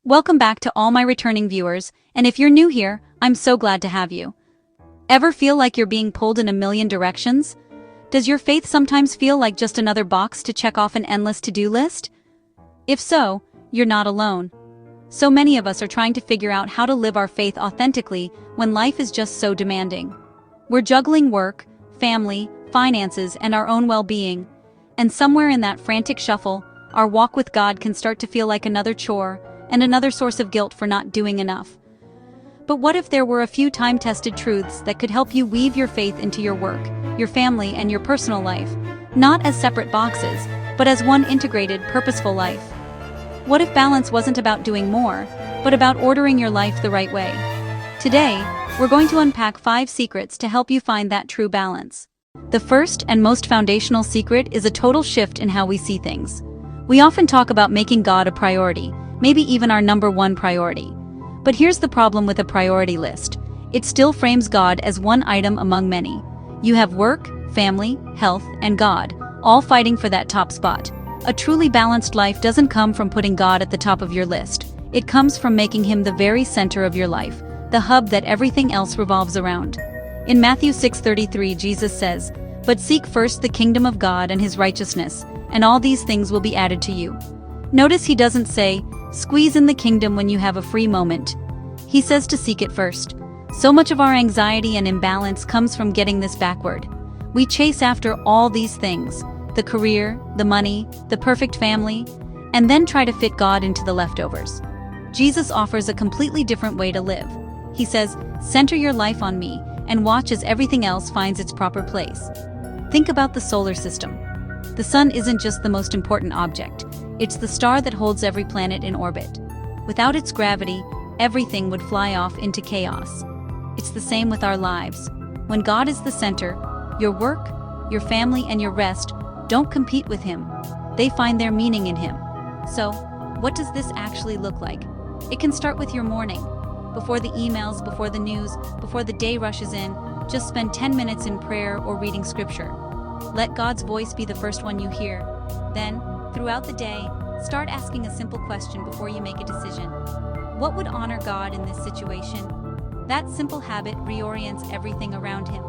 Welcome back to all my returning viewers, and if you're new here, I'm so glad to have you. Ever feel like you're being pulled in a million directions? Does your faith sometimes feel like just another box to check off an endless to-do list? If so, you're not alone. So many of us are trying to figure out how to live our faith authentically when life is just so demanding. We're juggling work, family, finances, and our own well-being. And somewhere in that frantic shuffle, our walk with God can start to feel like another chore and another source of guilt for not doing enough. But what if there were a few time-tested truths that could help you weave your faith into your work, your family, and your personal life, not as separate boxes, but as one integrated, purposeful life? What if balance wasn't about doing more, but about ordering your life the right way? Today, we're going to unpack 5 secrets to help you find that true balance. The first and most foundational secret is a total shift in how we see things. We often talk about making God a priority, maybe even our number one priority. But here's the problem with a priority list. It still frames God as one item among many. You have work, family, health, and God, all fighting for that top spot. A truly balanced life doesn't come from putting God at the top of your list. It comes from making him the very center of your life, the hub that everything else revolves around. In Matthew 6:33, Jesus says, "But seek first the kingdom of God and his righteousness, and all these things will be added to you." Notice he doesn't say, "Squeeze in the kingdom when you have a free moment." He says to seek it first. So much of our anxiety and imbalance comes from getting this backward. We chase after all these things, the career, the money, the perfect family, and then try to fit God into the leftovers. Jesus offers a completely different way to live. He says, "Center your life on me, and watch as everything else finds its proper place." Think about the solar system. The sun isn't just the most important object. It's the star that holds every planet in orbit. Without its gravity, everything would fly off into chaos. It's the same with our lives. When God is the center, your work, your family, and your rest don't compete with him. They find their meaning in him. So, what does this actually look like? It can start with your morning. Before the emails, before the news, before the day rushes in, just spend 10 minutes in prayer or reading scripture. Let God's voice be the first one you hear. Then, throughout the day, start asking a simple question before you make a decision. What would honor God in this situation? That simple habit reorients everything around him.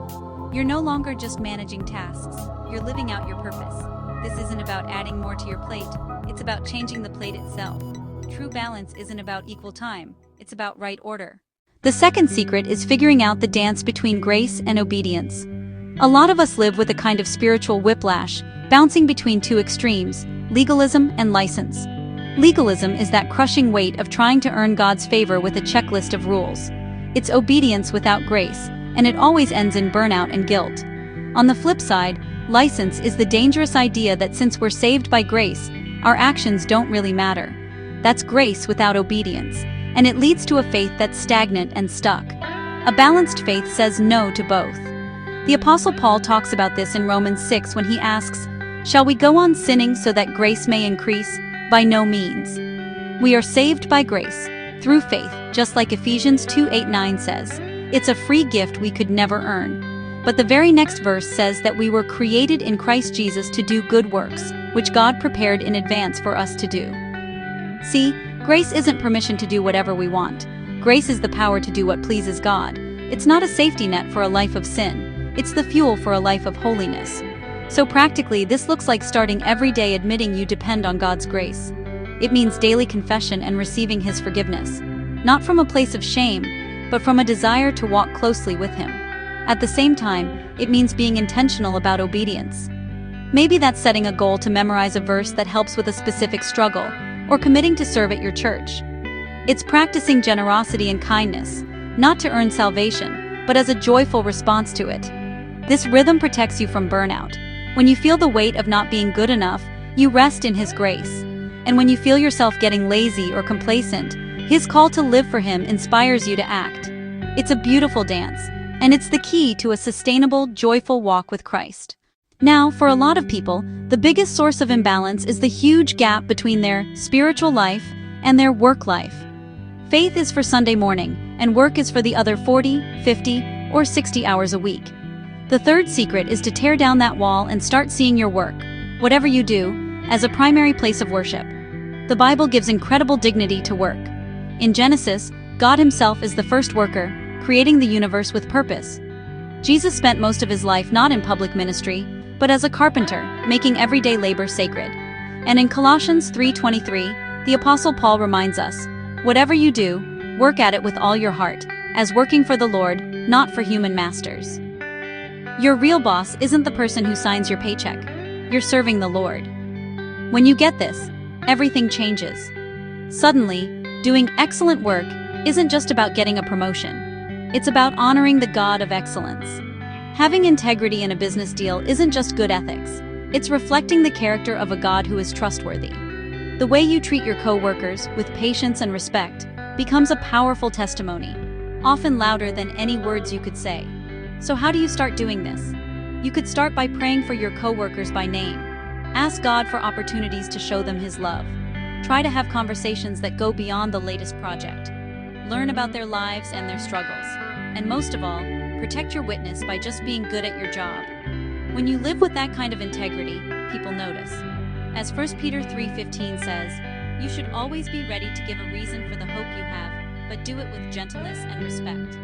You're no longer just managing tasks, you're living out your purpose. This isn't about adding more to your plate, it's about changing the plate itself. True balance isn't about equal time, it's about right order. The second secret is figuring out the dance between grace and obedience. A lot of us live with a kind of spiritual whiplash, bouncing between two extremes, legalism and license. Legalism is that crushing weight of trying to earn God's favor with a checklist of rules. It's obedience without grace, and it always ends in burnout and guilt. On the flip side, license is the dangerous idea that since we're saved by grace, our actions don't really matter. That's grace without obedience, and it leads to a faith that's stagnant and stuck. A balanced faith says no to both. The Apostle Paul talks about this in Romans 6 when he asks, "Shall we go on sinning so that grace may increase? By no means. We are saved by grace, through faith, just like Ephesians 2:8-9 says. It's a free gift we could never earn. But the very next verse says that we were created in Christ Jesus to do good works, which God prepared in advance for us to do." See, grace isn't permission to do whatever we want. Grace is the power to do what pleases God. It's not a safety net for a life of sin. It's the fuel for a life of holiness. So practically, this looks like starting every day admitting you depend on God's grace. It means daily confession and receiving his forgiveness. Not from a place of shame, but from a desire to walk closely with him. At the same time, it means being intentional about obedience. Maybe that's setting a goal to memorize a verse that helps with a specific struggle, or committing to serve at your church. It's practicing generosity and kindness, not to earn salvation, but as a joyful response to it. This rhythm protects you from burnout. When you feel the weight of not being good enough, you rest in his grace. And when you feel yourself getting lazy or complacent, his call to live for him inspires you to act. It's a beautiful dance, and it's the key to a sustainable, joyful walk with Christ. Now, for a lot of people, the biggest source of imbalance is the huge gap between their spiritual life and their work life. Faith is for Sunday morning, and work is for the other 40, 50, or 60 hours a week. The third secret is to tear down that wall and start seeing your work, whatever you do, as a primary place of worship. The Bible gives incredible dignity to work. In Genesis, God himself is the first worker, creating the universe with purpose. Jesus spent most of his life not in public ministry, but as a carpenter, making everyday labor sacred. And in Colossians 3:23, the Apostle Paul reminds us, "Whatever you do, work at it with all your heart, as working for the Lord, not for human masters." Your real boss isn't the person who signs your paycheck. You're serving the Lord. When you get this, everything changes. Suddenly, doing excellent work isn't just about getting a promotion. It's about honoring the God of excellence. Having integrity in a business deal isn't just good ethics. It's reflecting the character of a God who is trustworthy. The way you treat your co-workers with patience and respect becomes a powerful testimony, often louder than any words you could say. So how do you start doing this? You could start by praying for your co-workers by name. Ask God for opportunities to show them his love. Try to have conversations that go beyond the latest project. Learn about their lives and their struggles. And most of all, protect your witness by just being good at your job. When you live with that kind of integrity, people notice. As 1 Peter 3:15 says, "You should always be ready to give a reason for the hope you have, but do it with gentleness and respect."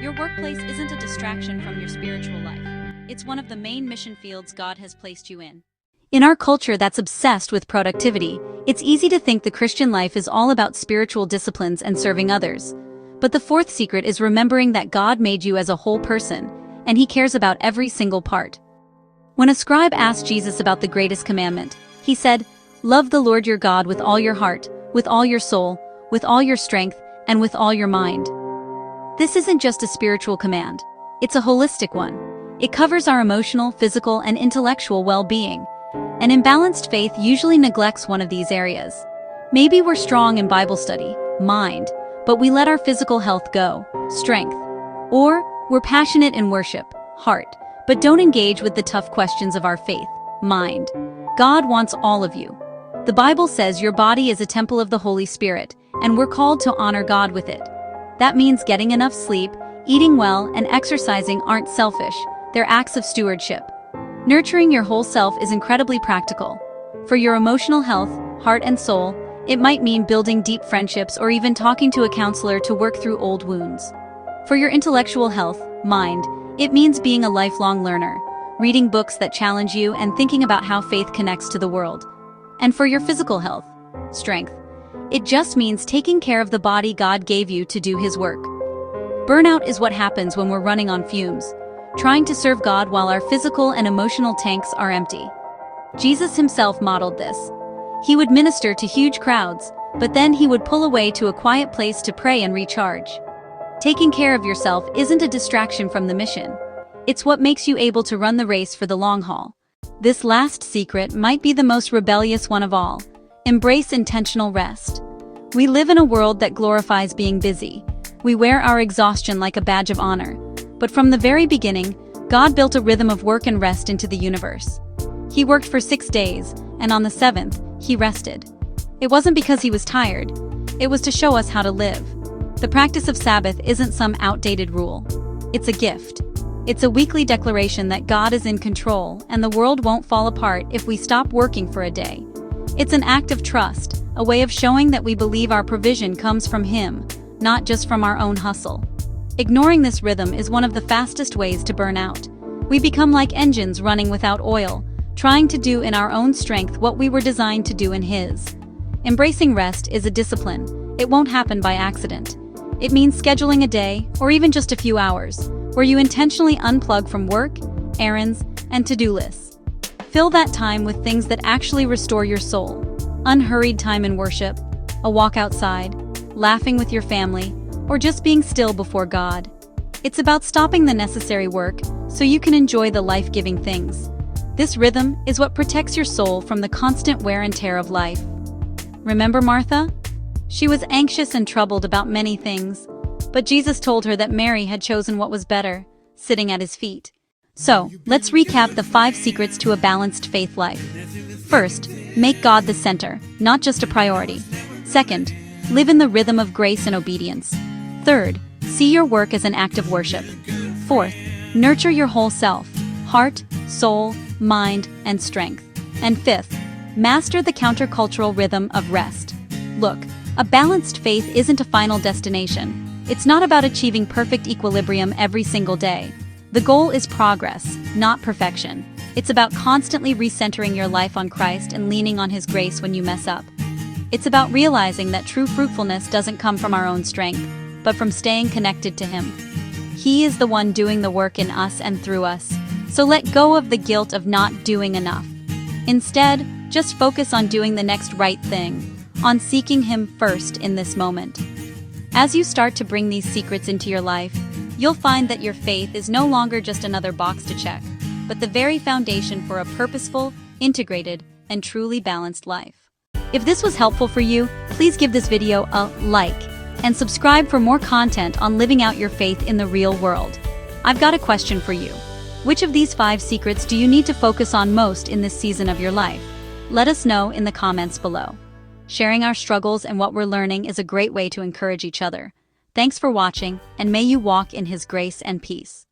Your workplace isn't a distraction from your spiritual life. It's one of the main mission fields God has placed you in. In our culture that's obsessed with productivity, it's easy to think the Christian life is all about spiritual disciplines and serving others. But the fourth secret is remembering that God made you as a whole person, and he cares about every single part. When a scribe asked Jesus about the greatest commandment, he said, "Love the Lord your God with all your heart, with all your soul, with all your strength, and with all your mind." This isn't just a spiritual command. It's a holistic one. It covers our emotional, physical, and intellectual well-being. An imbalanced faith usually neglects one of these areas. Maybe we're strong in Bible study, mind, but we let our physical health go, strength. Or we're passionate in worship, heart, but don't engage with the tough questions of our faith, mind. God wants all of you. The Bible says your body is a temple of the Holy Spirit, and we're called to honor God with it. That means getting enough sleep, eating well, and exercising aren't selfish, they're acts of stewardship. Nurturing your whole self is incredibly practical. For your emotional health, heart and soul, it might mean building deep friendships or even talking to a counselor to work through old wounds. For your intellectual health, mind, it means being a lifelong learner, reading books that challenge you and thinking about how faith connects to the world. And for your physical health, strength, it just means taking care of the body God gave you to do his work. Burnout is what happens when we're running on fumes, trying to serve God while our physical and emotional tanks are empty. Jesus himself modeled this. He would minister to huge crowds, but then he would pull away to a quiet place to pray and recharge. Taking care of yourself isn't a distraction from the mission. It's what makes you able to run the race for the long haul. This last secret might be the most rebellious one of all. Embrace intentional rest. We live in a world that glorifies being busy. We wear our exhaustion like a badge of honor. But from the very beginning, God built a rhythm of work and rest into the universe. He worked for 6 days, and on the 7th, he rested. It wasn't because he was tired. It was to show us how to live. The practice of Sabbath isn't some outdated rule. It's a gift. It's a weekly declaration that God is in control and the world won't fall apart if we stop working for a day. It's an act of trust, a way of showing that we believe our provision comes from him, not just from our own hustle. Ignoring this rhythm is one of the fastest ways to burn out. We become like engines running without oil, trying to do in our own strength what we were designed to do in his. Embracing rest is a discipline. It won't happen by accident. It means scheduling a day, or even just a few hours, where you intentionally unplug from work, errands, and to-do lists. Fill that time with things that actually restore your soul. Unhurried time in worship, a walk outside, laughing with your family, or just being still before God. It's about stopping the necessary work so you can enjoy the life-giving things. This rhythm is what protects your soul from the constant wear and tear of life. Remember Martha? She was anxious and troubled about many things, but Jesus told her that Mary had chosen what was better, sitting at his feet. So, let's recap the 5 secrets to a balanced faith life. First, make God the center, not just a priority. Second, live in the rhythm of grace and obedience. Third, see your work as an act of worship. Fourth, nurture your whole self, heart, soul, mind, and strength. And fifth, master the countercultural rhythm of rest. Look, A balanced faith isn't a final destination. It's not about achieving perfect equilibrium every single day. The goal is progress, not perfection. It's about constantly recentering your life on Christ and leaning on His grace when you mess up. It's about realizing that true fruitfulness doesn't come from our own strength, but from staying connected to Him. He is the one doing the work in us and through us, so let go of the guilt of not doing enough. Instead, just focus on doing the next right thing, on seeking Him first in this moment. As you start to bring these secrets into your life, you'll find that your faith is no longer just another box to check, but the very foundation for a purposeful, integrated, and truly balanced life. If this was helpful for you, please give this video a like and subscribe for more content on living out your faith in the real world. I've got a question for you. Which of these 5 secrets do you need to focus on most in this season of your life? Let us know in the comments below. Sharing our struggles and what we're learning is a great way to encourage each other. Thanks for watching, and may you walk in His grace and peace.